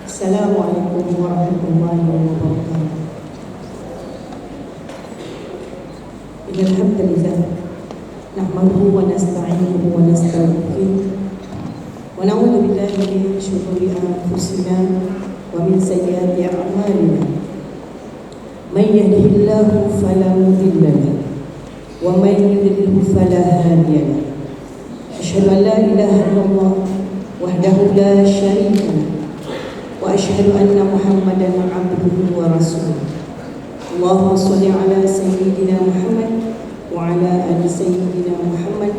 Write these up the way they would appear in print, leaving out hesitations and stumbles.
Assalamualaikum warahmatullahi wabarakatuh. Innal hamdalillah nahmaduhu wa nasta'inuhu wa nastaghfiruh wa na'udzu billahi min shururi anfusina wa min sayyiati a'malina. May yahdihillahu fala mudilla lahu wa may yudlil fala hadiya lahu. Asyhadu an la ilaha illallah wahdahu la syarika lahu wa asyhadu anna Muhammadan abduhu wa rasuluh. Allahumma shalli ala sayyidina Muhammad wa ala ali sayyidina Muhammad.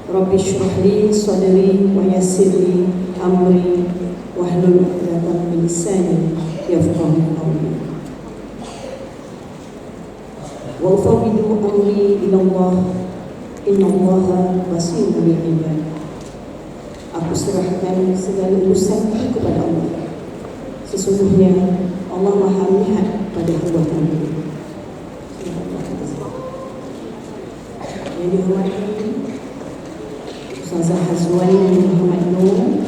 Rabbi shrah li sadri wa yassir li amri wahlul 'uqdatam min lisani yafqahu qawli. Wa ufawwidu amri ila Allah, innallaha basirun bil ibad. Aku serahkan segala urusanku kepada Allah. Sesungguhnya Allah Maha melihat pada hamba-Nya. Yang dihormati Ustazah Hazwani Muhammad Nur,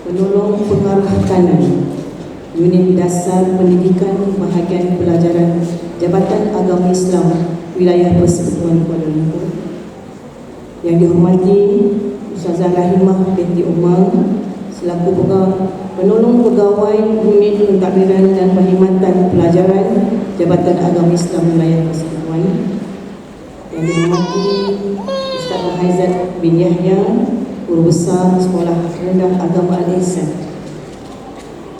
penolong pengarah kanan Unit Dasar Pendidikan Bahagian Pelajaran Jabatan Agama Islam Wilayah Persekutuan Kuala Lumpur. Yang dihormati Ustazah Rahimah binti Umar selaku penolong pegawai Unit Pentadbiran dan Perkhidmatan Pelajaran Jabatan Agama Islam Wilayah Persekutuan. Yang dihormati Ustaz Haizat bin Yahya, Guru Besar Sekolah Rendah Agama Al-Ihsan.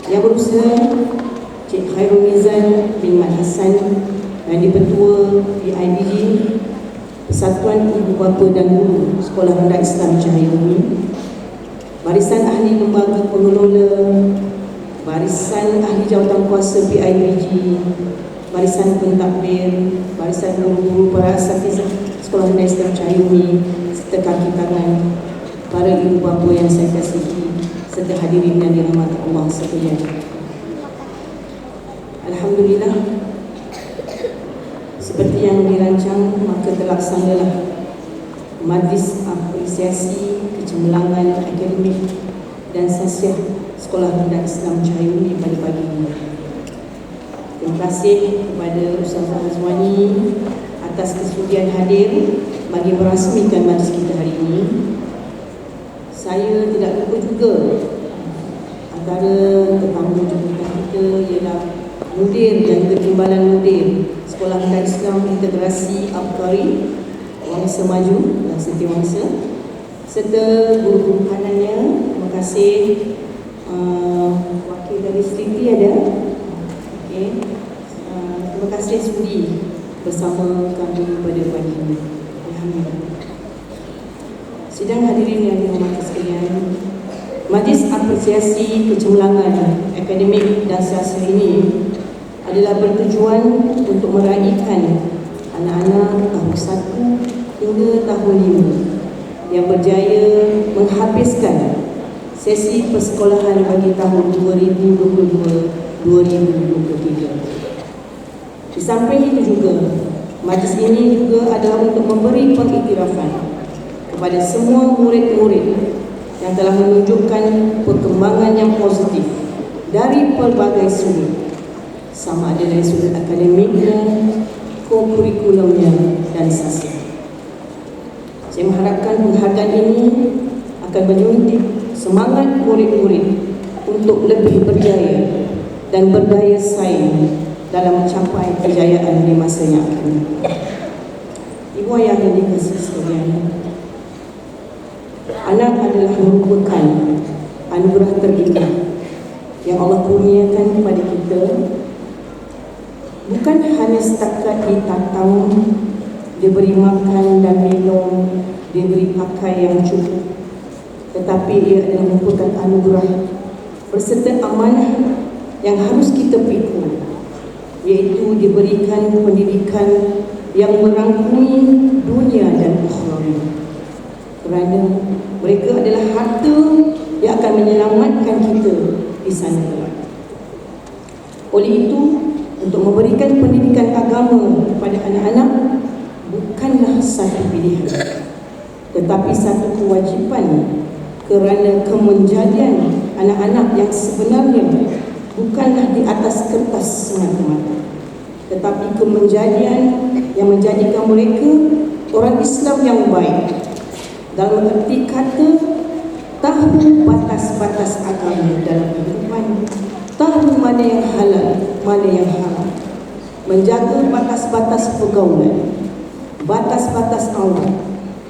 Yang berusaha Cik Khairul Mizan bin Mat Hassan yang dipetua PIDG Persatuan Ibu Bapa dan Guru Sekolah Rendah Islam Cahaya Bumi, Barisan Ahli Lembaga Pengelola, Barisan Ahli Jawatankuasa PIBG, Barisan Pentadbir, Barisan Guru-Guru para asatizah Sekolah Rendah Islam Cahaya Bumi, serta kaki tangan para ibu bapa yang saya kasihi, serta hadirin yang dirahmati Allah sekalian. Alhamdulillah, seperti yang dirancang maka terlaksanalah Majlis Apresiasi Kecemerlangan Akademik dan Sasiah Sekolah Rendah Islam Cahaya Bumi pada pagi ini. Terima kasih kepada Ustazah Hazwani atas kesudian hadir bagi merasmikan majlis kita hari ini. Saya tidak lupa juga antara tetamu jemputan kita ialah Mudir dan Ketimbalan Mudir Sekolah Rendah Islam Integrasi Abkari Wangsa Maju dan Setiawangsa, serta guru-guru kanannya. Terima kasih. Wakil dari Siti ada. Okay. Terima kasih sudi bersama kami pada pagi ini. Alhamdulillah. Sidang hadirin yang dihormati sekalian, Majlis Apresiasi Kecemerlangan Akademik dan Sasiah ini adalah bertujuan untuk meraihkan anak-anak tahun 1 hingga tahun 5 yang berjaya menghabiskan sesi persekolahan bagi tahun 2022-2023. Di samping itu juga, majlis ini juga adalah untuk memberi pengiktirafan kepada semua murid-murid yang telah menunjukkan perkembangan yang positif dari pelbagai sudut, sama ada dari sudut akademiknya, kurikulumnya dan sasiah. Saya mengharapkan penghargaan ini akan menyuntik semangat murid-murid untuk lebih berjaya dan berdaya saing dalam mencapai kejayaan di masa yang akan datang. Ibu ayah yang dikasihi sekalian, anak adalah merupakan anugerah terindah yang Allah kurniakan kepada kita, bukan hanya setakat ditatau, diberi makan dan minum, diberi pakai yang cukup, tetapi ia adalah merupakan anugerah berserta amanah yang harus kita pikul, iaitu diberikan pendidikan yang merangkumi dunia dan akhirat, kerana mereka adalah harta yang akan menyelamatkan kita di sana kelak. Oleh itu, untuk memberikan pendidikan agama kepada anak-anak bukanlah satu pilihan, tetapi satu kewajipan kerana kemenjadian anak-anak yang sebenarnya bukanlah di atas kertas semata-mata, tetapi kemenjadian yang menjadikan mereka orang Islam yang baik, dalam erti kata tahu batas-batas agama dalam kehidupan, tahu mana yang halal, mana yang haram, menjaga batas-batas pergaulan, batas-batas aurat,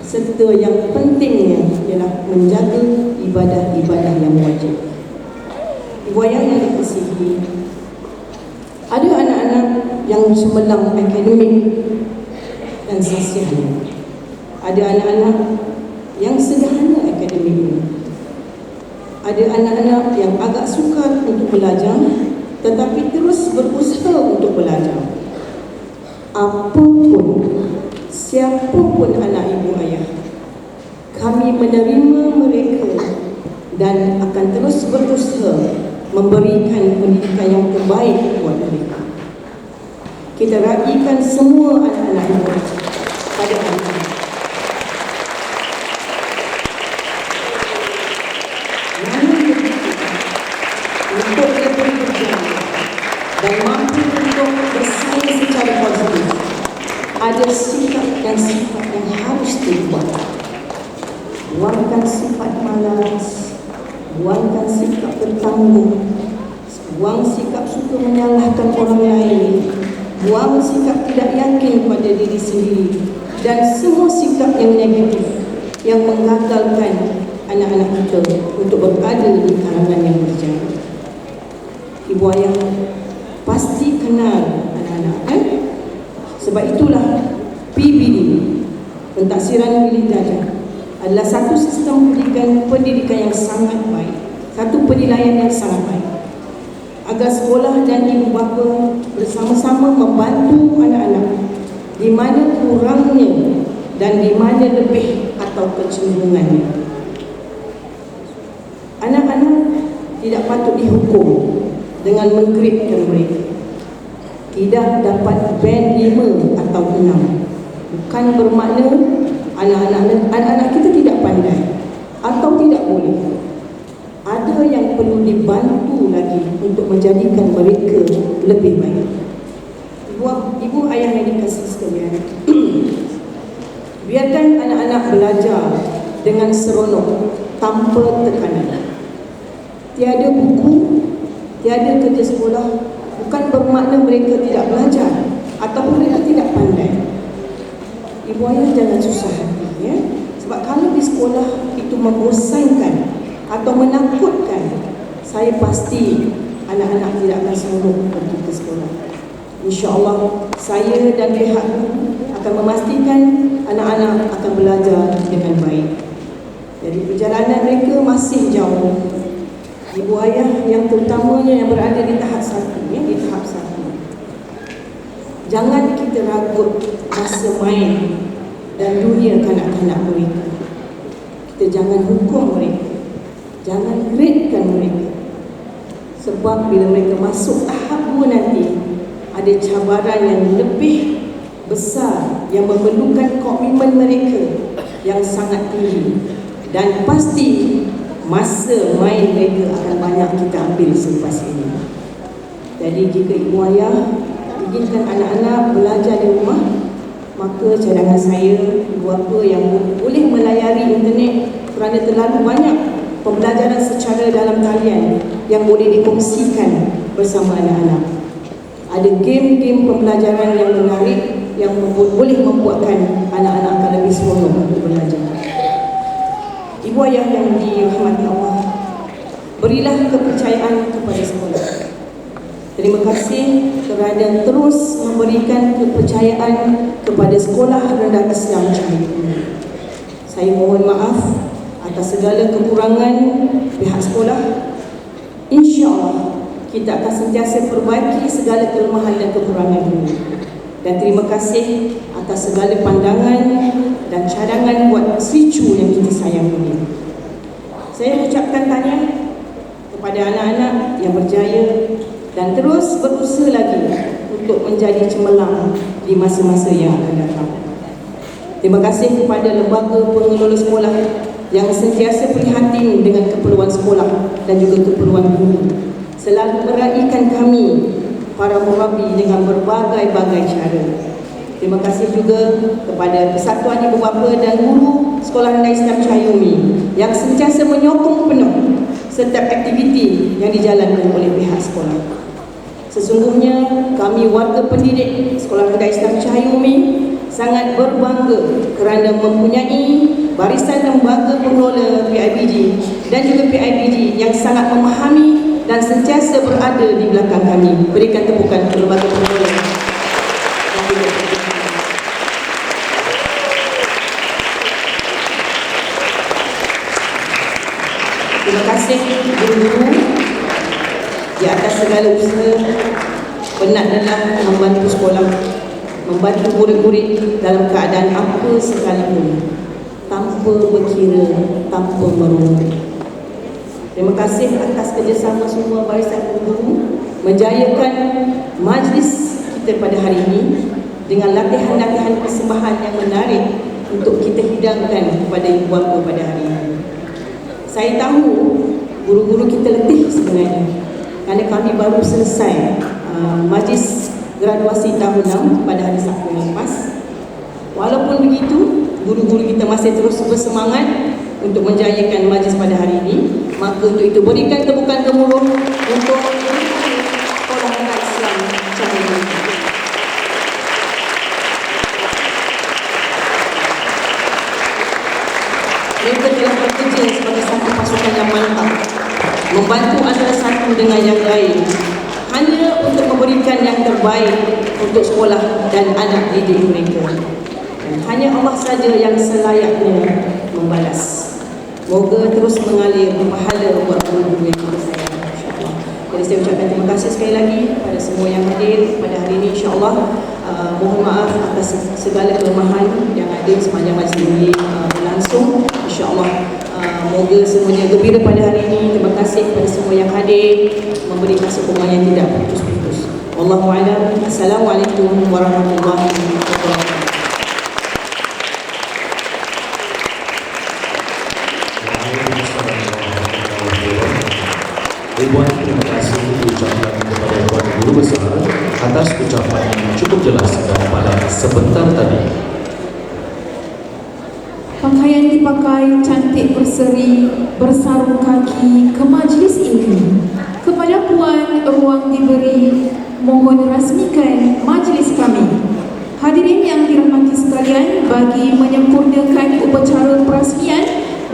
serta yang pentingnya ialah menjaga ibadah-ibadah yang wajib. Ibu ayah yang dikasihi, ada anak-anak yang cemerlang akademik dan sosial. Ada anak-anak yang sederhana akademiknya. Ada anak-anak yang agak sukar untuk belajar tetapi terus berusaha untuk belajar. Apapun, siapapun anak ibu ayah, kami menerima mereka dan akan terus berusaha memberikan pendidikan yang terbaik buat mereka. Kita raikan semua anak-anak ibu pada hari ini. Untuk lebih berjaya dan mampu untuk bersaing secara positif, ada sikap dan sifat yang harus dibuat. Buangkan sifat malas, buangkan sikap bertanggung, buang sikap suka menyalahkan orang lain, buang sikap tidak yakin pada diri sendiri, dan semua sikap yang negatif yang menggagalkan anak-anak kita untuk berada di kalangan yang berjaya. Ibu ayah pasti kenal anak-anak, kan? Sebab itulah PBD, Pentaksiran Bilik Darjah, adalah satu sistem pendidikan yang sangat baik, satu penilaian yang sangat baik, agar sekolah dan ibu bapa bersama-sama membantu anak-anak di mana kurangnya dan di mana lebih atau kecenderungannya. Anak-anak tidak patut dihukum dengan menggrade mereka. Tidak dapat band 5 atau 6. Bukan bermakna anak-anak kita tidak pandai atau tidak boleh. Ada yang perlu dibantu lagi untuk menjadikan mereka lebih baik. Ibu ayah yang dikasihi sekalian, biarkan anak-anak belajar dengan seronok tanpa tekanan. Tiada buku, tiada kerja sekolah bukan bermakna mereka tidak belajar ataupun mereka tidak pandai. Ibu ayah jangan susah hati, ya? Sebab kalau di sekolah itu membosankan atau menakutkan, saya pasti anak-anak tidak akan sanggup pergi ke sekolah. InsyaAllah saya dan pihak akan memastikan anak-anak akan belajar dengan baik. Jadi perjalanan mereka masih jauh. Ibu ayah yang terutamanya yang berada di tahap 1, ya, di tahap 1. Jangan kita ragut masa main dan dunia kanak-kanak mereka. Kita jangan hukum mereka, jangan gradekan mereka. Sebab bila mereka masuk tahap 2 nanti, ada cabaran yang lebih besar yang memerlukan komitmen mereka yang sangat tinggi. Dan pasti masa main mereka akan banyak kita ambil selepas ini. Jadi jika ibu ayah izinkan anak-anak belajar di rumah, maka cadangan saya, ibu bapa yang boleh melayari internet kerana terlalu banyak pembelajaran secara dalam talian yang boleh dikongsikan bersama anak-anak. Ada game-game pembelajaran yang menarik yang boleh membuatkan anak-anak akan lebih seronok untuk belajar. Ibu ayah yang dirahmati Allah, berilah kepercayaan kepada sekolah. Terima kasih kerana terus memberikan kepercayaan kepada Sekolah Rendah Islam Cahaya ini. Saya mohon maaf atas segala kekurangan pihak sekolah. InsyaAllah kita akan sentiasa perbaiki segala kelemahan dan kekurangan ini. Dan terima kasih atas segala pandangan dan cadangan buat Sri-Chu yang kita sayang ini. Saya ucapkan tahniah kepada anak-anak yang berjaya dan terus berusaha lagi untuk menjadi cemerlang di masa-masa yang akan datang. Terima kasih kepada lembaga pengelola sekolah yang sentiasa prihatin dengan keperluan sekolah dan juga keperluan guru, selalu meraihkan kami para murabi dengan berbagai-bagai cara. Terima kasih juga kepada Persatuan Ibu Bapa dan Guru Sekolah Rendah Islam Cahaya Umi yang sentiasa menyokong penuh setiap aktiviti yang dijalankan oleh pihak sekolah. Sesungguhnya kami warga pendidik Sekolah Rendah Islam Cahaya Umi sangat berbangga kerana mempunyai barisan lembaga pengelola PIBG dan juga PIBG yang sangat memahami dan sentiasa berada di belakang kami. Berikan tepukan kepada lembaga pengelola. Terima kasih guru-guru di atas segala usaha penat lelah membantu sekolah, membantu murid-murid dalam keadaan apa sekalipun, tanpa berkira, tanpa merungut. Terima kasih atas kerjasama semua barisan guru menjayakan majlis kita pada hari ini dengan latihan-latihan persembahan yang menarik untuk kita hidangkan kepada ibu bapa pada hari ini. Saya tahu guru-guru kita letih sebenarnya kerana kami baru selesai majlis graduasi tahun 6 pada hari Sabtu yang lepas. Walaupun begitu, guru-guru kita masih terus bersemangat untuk menjayakan majlis pada hari ini. Maka untuk itu berikan tepukan gemuruh untuk Sekolah Rendah Islam Cahaya Umi. Mereka telah bekerja sebagai satu pasukan yang mantap, membantu antara satu dengan yang lain, hanya untuk memberikan yang terbaik untuk sekolah dan anak didik mereka. Dan hanya Allah saja yang selayaknya membalas. Moga terus mengalir pahala buat guru-guru yang kita sayang, insya-Allah. Jadi saya ucapkan terima kasih sekali lagi kepada semua yang hadir pada hari ini, insya-Allah. Mohon maaf atas segala kelemahan yang ada sepanjang majlis ini berlangsung. InsyaAllah moga semuanya gembira pada hari ini. Terima kasih kepada semua yang hadir, memberikan sokongan yang tidak putus-putus. Wallahu a'lam. Assalamualaikum warahmatullahi wabarakatuh. Ribuan terima kasih diucapkan kepada Tuan Guru Besar atas ucapan yang cukup jelas dan padat sebentar tadi. Pakaian dipakai cantik berseri, bersarung kaki ke majlis ini. Kepada Puan ruang diberi, mohon rasmikan majlis kami. Hadirin yang dirahmati sekalian, bagi menyempurnakan upacara perasmian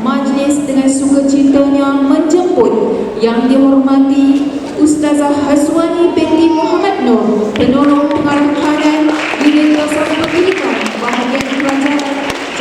majlis dengan sukacitanya menjemput Yang Dihormati Ustazah Hazwani binti Muhammad Nur, Penolong Pengarah Kanan Unit Dasar Pendidikan Bahagian Kerajaan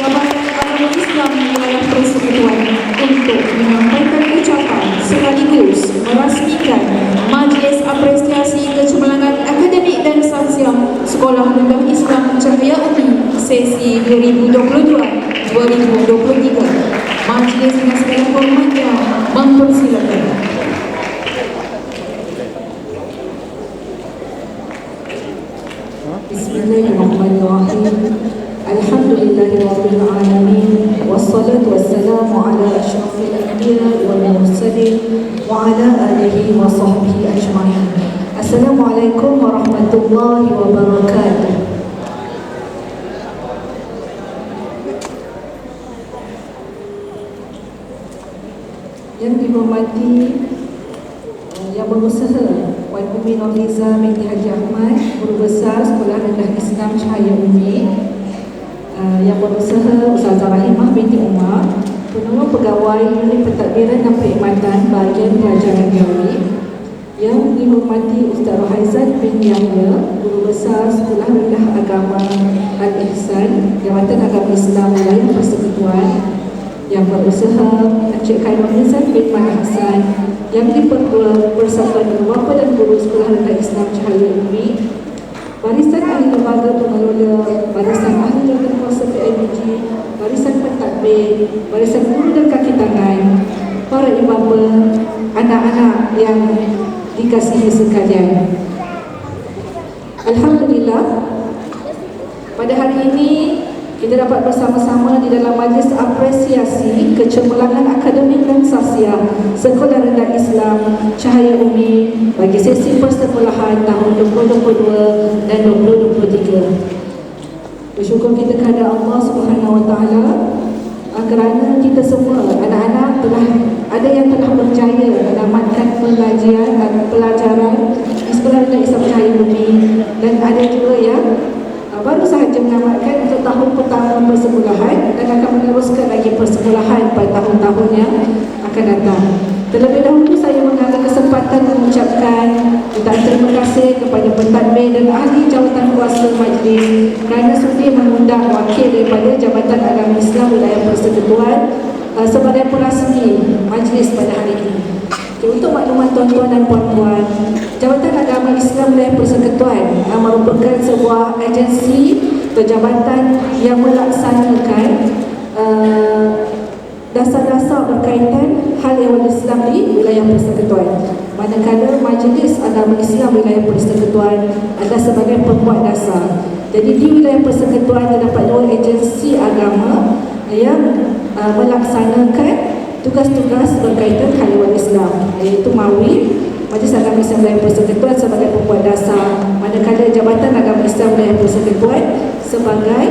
Jabatan Agama Islam Wilayah Persekutuan, untuk menyampaikan ucapan sekaligus merasmikan Majlis Apresiasi Kecemerlangan Akademik dan Saksiam Sekolah Rendah Islam Cahaya Umi sesi 2022-2023. Majlis dengan segala hormatnya mempersilakan. Bismillahirrahmanirrahim. Alhamdulillahirabbil alamin, wassalatu wassalamu ala asyrafil anbiya wal mursalin wa ala alihi wa sahbihi ajma'in. Assalamualaikum warahmatullahi wabarakatuh. Yang dihormati yang berusaha Wan Umi Nurliza binti Haji Ahmad, Guru Besar Sekolah Rendah Islam Cahaya Umi, yang berusaha Ustazah Rahimah binti Umar, Penolong Pegawai Unit Pentadbiran dan Perkhidmatan Bahagian Kerajaan Riau, yang dihormati Ustaz Rohaizan bin Yahya, Guru Besar Sekolah Rendah Agama Al-Ihsan, Jabatan Agama Islam Wilayah Persekutuan, yang berusaha Encik Khairul Nizam bin Mak Hassan, yang diperkuat Persatuan Ibu Bapa dan Guru Sekolah Rendah Islam Cahaya Umi, barisan ahli lembaga pengelola, barisan ahli dan kuasa PIBG, barisan pentadbir, barisan guru dan kaki tangan, para ibu bapa, anak-anak yang dikasihi sekalian. Alhamdulillah, pada hari ini kita dapat bersama-sama di dalam majlis apresiasi kecemerlangan akademik dan sosial Sekolah Rendah Islam Cahaya Umi bagi sesi persekolahan tahun 2022 dan 2023. Bersyukur kita kepada Allah Subhanahu Wa Taala kerana kita semua anak-anak telah ada yang telah berjaya menamatkan pelajaran di Sekolah Rendah Islam Cahaya Umi dan ada juga yang baru sahaja menamatkan untuk tahun pertama persekolahan dan akan meneruskan lagi persekolahan pada tahun-tahun yang akan datang. Terlebih dahulu saya mengambil kesempatan mengucapkan ucapan terima kasih kepada pentadbir dan ahli jawatan kuasa majlis kerana sudi mengundang wakil daripada Jabatan Agama Islam Wilayah Persekutuan sebagai perasmi majlis pada hari ini. Untuk maklumat tuan-tuan dan puan-puan, Jabatan Agama Islam Wilayah Persekutuan merupakan sebuah agensi atau jabatan yang melaksanakan dasar-dasar berkaitan hal ehwal Islam di wilayah persekutuan. Manakala Majlis Agama Islam Wilayah Persekutuan adalah sebagai pembuat dasar. Jadi di wilayah persekutuan terdapat dua agensi agama yang melaksanakan tugas-tugas berkaitan hal ehwal Islam, iaitu MAWI, Majlis Agama Islam Wilayah Persekutuan sebagai pembuat dasar, manakala Jabatan Agama Islam Wilayah Persekutuan sebagai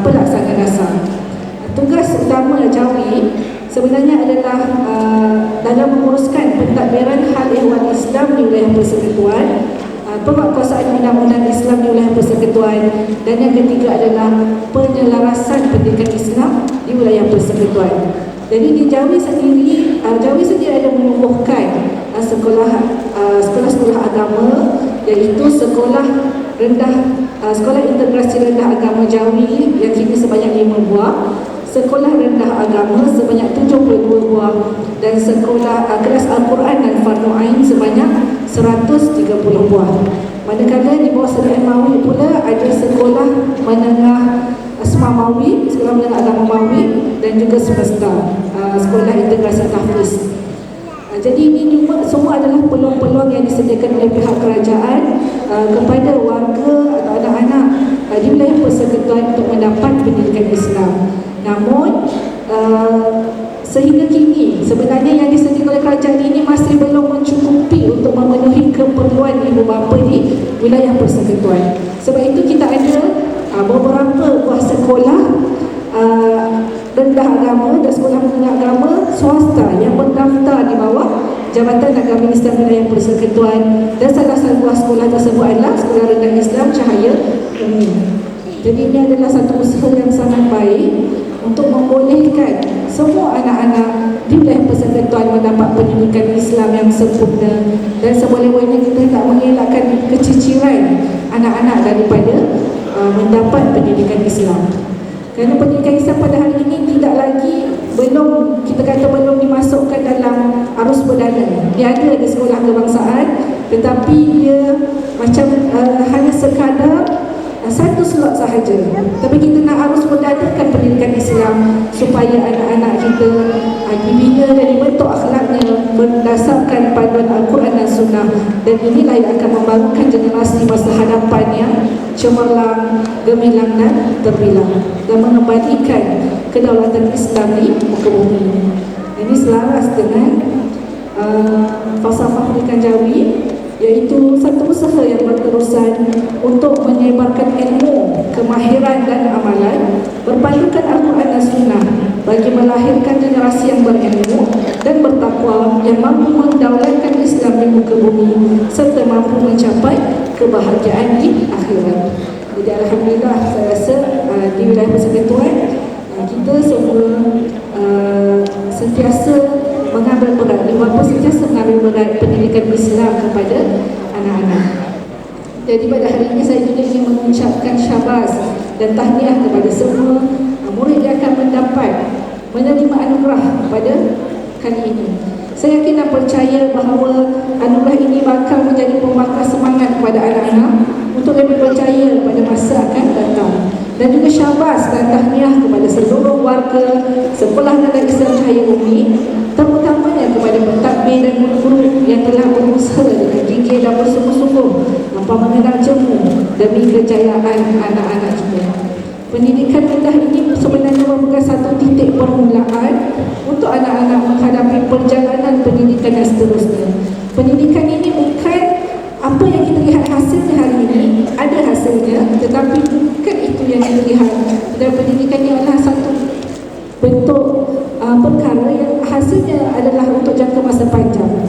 pelaksana dasar. Tugas utama JAWI sebenarnya adalah dalam menguruskan pentadbiran hal ehwal Islam di wilayah persekutuan, penguatkuasaan undang-undang Islam di wilayah persekutuan, dan yang ketiga adalah penyelarasan pendidikan Islam di wilayah persekutuan. Jadi di JAWI sendiri ada menumbuhkan sekolah-sekolah agama, iaitu sekolah integrasi rendah agama JAWI yang kini sebanyak 5 buah, sekolah rendah agama sebanyak 72 buah, dan sekolah kelas Al-Quran dan Fardu Ain sebanyak 130 buah. Manakala di bawah Sdn MAWI pula ada sekolah menengah Mawi, sekolah menengah agama Mawi, dan juga semesta sekolah integrasi tahfiz. Jadi ini semua adalah peluang-peluang yang disediakan oleh pihak kerajaan kepada warga atau anak-anak di wilayah persekutuan untuk mendapat pendidikan Islam. Namun sehingga kini sebenarnya yang disediakan oleh kerajaan ini masih belum mencukupi untuk memenuhi keperluan ibu bapa di wilayah persekutuan. Sebab itu kita ada beberapa buah sekolah rendah agama dan sekolah menengah agama swasta yang berdaftar di bawah Jabatan Agama Islam Wilayah Persekutuan, dan salah satu buah sekolah tersebut adalah Sekolah Rendah Islam Cahaya Umi. Jadi ini adalah satu usaha yang sangat baik untuk membolehkan semua anak-anak di wilayah persekutuan mendapat pendidikan Islam yang sempurna, dan seboleh-bolehnya kita tak mengelakkan keciciran anak-anak daripada mendapat pendidikan Islam. Kerana pendidikan Islam pada hari ini belum dimasukkan dalam arus perdana. Dia ada di sekolah kebangsaan, tetapi dia macam hanya sekadar satu slot sahaja. Tapi kita nak arus perdanakan pendidikan Islam supaya anak-anak kita dibina dan dibentuk akhlaknya berdasarkan panduan Al-Quran dan Sunnah, dan inilah yang akan membangunkan generasi masa hadapan yang cemerlang, gemilang dan terbilang, dan mengembalikan kedaulatan Islam di muka bumi. Ini selaras dengan falsafah pendidikan JAWI, iaitu satu usaha yang berterusan untuk menyebarkan ilmu, kemahiran dan amalan berpandukan Al-Quran dan Sunnah bagi melahirkan generasi yang berilmu dan bertakwa yang mampu mendaulatkan Islam di muka bumi serta mampu mencapai kebahagiaan di akhirat. Jadi alhamdulillah, saya rasa di wilayah persekutuan kita semua sentiasa mengambil berat, sentiasa mengambil berat pendidikan Islam kepada anak-anak. Jadi pada hari ini saya juga ingin mengucapkan syabas dan tahniah kepada semua murid yang akan menerima anugerah pada kali ini. Saya yakin dan percaya bahawa anugerah ini bakal menjadi pembakar semangat kepada anak-anak untuk lebih percaya pada masa akan datang. Dan juga syabas dan tahniah kepada seluruh warga Sekolah Rendah Islam Cahaya Umi, terutamanya kepada pentadbir dan guru-guru yang telah berusaha dengan gigih dan bersungguh-sungguh tanpa mengenal jemu demi kejayaan anak-anak kita. Pendidikan rendah ini sebenarnya merupakan satu titik permulaan untuk anak-anak menghadapi perjalanan pendidikan yang seterusnya. Pendidikan ini bukan apa yang kita lihat hasilnya hari ini, ada hasilnya, tetapi bukan itu yang kita lihat. Dan pendidikan ini adalah satu bentuk perkara yang hasilnya adalah untuk jangka masa panjang.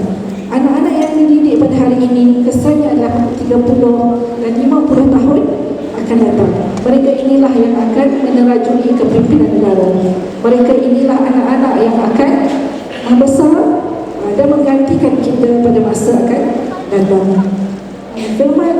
Anak-anak yang dididik pada hari ini kesannya adalah 30 dan 50 tahun akan datang. Mereka inilah yang akan menerajui kepimpinan negara. Mereka inilah anak-anak yang akan membesar dan menggantikan kita pada masa akan datang. Firman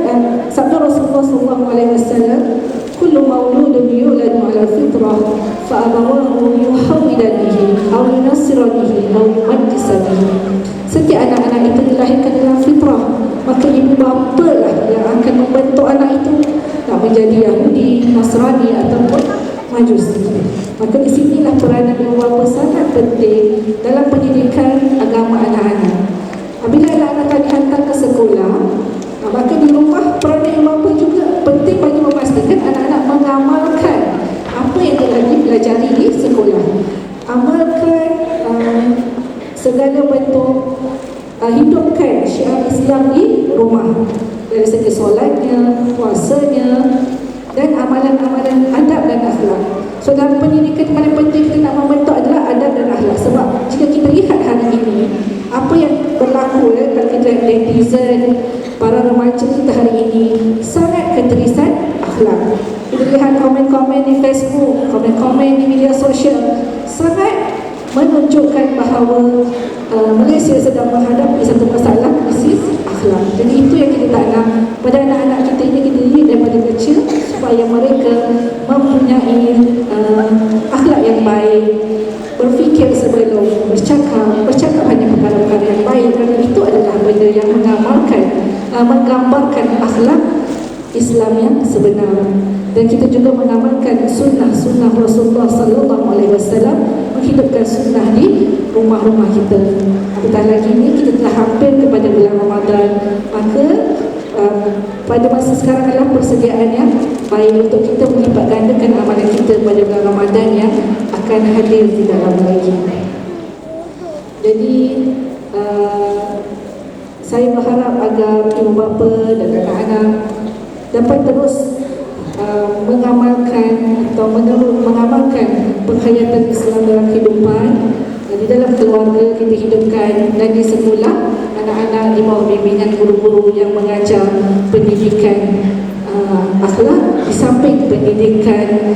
sabda Rasulullah SAW, "Kullu mauludun yuladu ala fitrah, fa abawahu yuhawidanihi, aw yunasiranihi, aw yumaddisanihi." Setiap anak-anak itu dilahirkan dalam fitrah, maka ibu bapa lah yang akan membentuk anak itu nak menjadi Yahudi, Nasrani ataupun Majusi. Maka di sinilah peranan ibu bapa sangat penting dalam pendidikan agama anak-anak. Apabila anak-anak dihantar ke sekolah, maka di rumah peranan ibu bapa juga penting bagi memastikan anak-anak mengamalkan apa yang telah dipelajari di sekolah. Amalkan segala bentuk, hidupkan syiar Islam di rumah, dari segi solatnya, puasanya dan amalan-amalan adab dan akhlak. So dalam pendidikan paling penting kita nak membentuk adalah adab dan akhlak. Sebab jika kita lihat hari ini apa yang berlaku kalau kita netizen, para remaja kita hari ini sangat keterisan akhlak. Kita lihat komen-komen di Facebook, komen-komen di media sosial sangat menunjukkan bahawa Malaysia sedang menghadapi satu masalah krisis akhlak. Jadi itu yang kita tak nak pada anak-anak kita ini, kita didik daripada kecil supaya mereka mempunyai akhlak yang baik, berfikir sebelum bercakap hanya perkara-perkara yang baik, kerana itu adalah benda yang menggambarkan akhlak Islam yang sebenar. Dan kita juga mengamalkan sunnah Rasulullah sallallahu alaihi wasallam, menghidupkan sunnah di rumah-rumah kita. Apatah lagi ini kita telah hampir kepada bulan Ramadan, maka pada masa sekarang adalah persediaan yang baik untuk kita melipat gandakan amalan kita pada bulan Ramadan yang akan hadir tidak lama lagi. Jadi saya berharap agar ibu bapa dan anak-anak dapat terus mengamalkan atau mengamalkan penghayatan Islam dalam kehidupan. Di dalam keluarga kita hidupkan, dan di sekolah anak-anak di bawah bimbingan guru-guru yang mengajar pendidikan akhlak, di samping pendidikan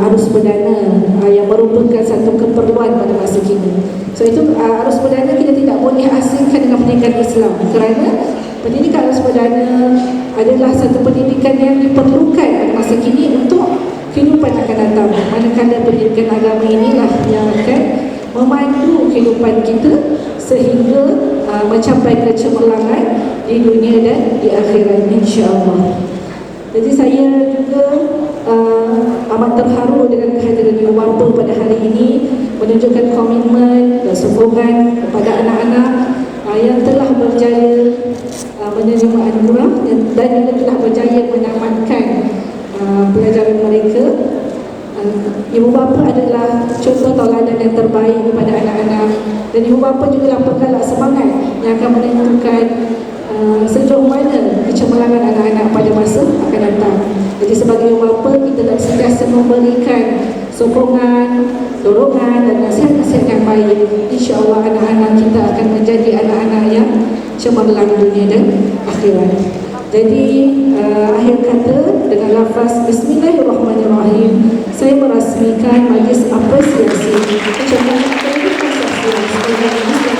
arus perdana yang merupakan satu keperluan pada masa kini. So itu arus perdana kita tidak boleh asingkan dengan pendidikan Islam, kerana pendidikan arus perdana adalah satu pendidikan yang diperlukan pada masa kini untuk kehidupan akan datang. Manakala pendidikan agama inilah yang akan memandu kehidupan kita sehingga mencapai kecemerlangan di dunia dan di akhirat, insya-Allah. Jadi saya juga amat terharu dengan kehadiran ibu bapa pada hari ini, menunjukkan komitmen dan sokongan kepada anak-anak yang telah berjaya menerima anugerah dan juga telah berjaya menamatkan pelajaran mereka. Ibu bapa adalah contoh tauladan yang terbaik kepada anak-anak, dan ibu bapa juga lah penggalak semangat yang akan menentukan sejauh mana kecemerlangan anak-anak pada masa akan datang. Jadi sebagai ibu bapa, kita nak sentiasa memberikan sokongan, dorongan dan nasihat-nasihat yang baik. InsyaAllah anak-anak kita akan menjadi anak-anak yang cemerlang dunia dan akhirat. Jadi akhir kata dengan lafaz Bismillahirrahmanirrahim, saya merasmikan majlis apresiasi pencapaian pendidikan sosial sekolah Islam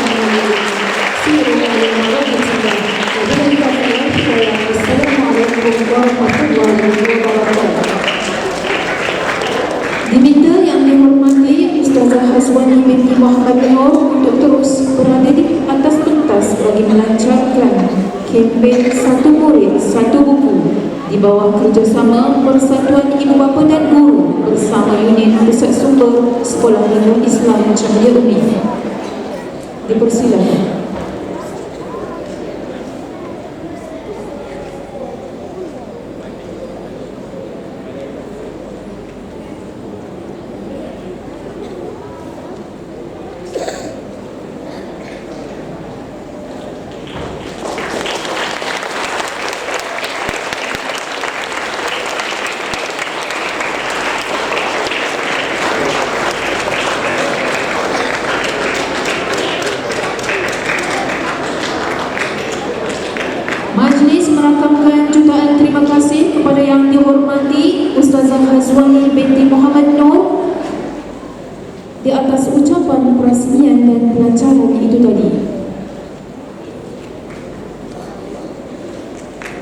Assalamualaikum warahmatullahi wabarakatuh. Diminta Yang Dihormati Ustazah Hazwani binti Muhammad Nur untuk terus berada di atas pentas bagi melancarkan kempen Satu Murid Satu Buku di bawah kerjasama Persatuan Ibu Bapa dan Guru bersama Unit Pusat Sumber Sekolah Menengah Islam Cahaya Umi. Dipersilakan. dihormati Ustazah Hazwani binti Muhammad Nur, di atas ucapan perasmian dan pelancaran itu tadi.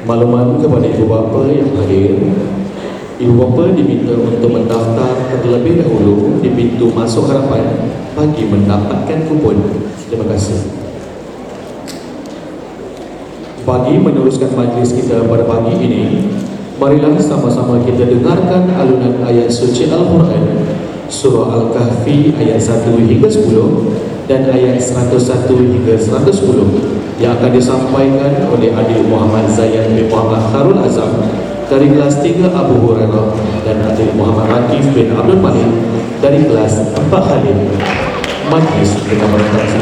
Makluman kepada ibu bapa yang hadir, ibu bapa diminta untuk mendaftar terlebih dahulu di pintu masuk harapan bagi mendapatkan kupon. Terima kasih. Bagi meneruskan majlis kita pada pagi ini, marilah sama-sama kita dengarkan alunan ayat suci Al-Quran, Surah Al-Kahfi ayat 1 hingga 10 dan ayat 101 hingga 110 yang akan disampaikan oleh adik Muhammad Zayan bin Muhammad Kharul Azam dari kelas 3 Abu Hurairah dan adik Muhammad Rakif bin Abdul Malik dari kelas 4 Khalid. Majlis kita berkata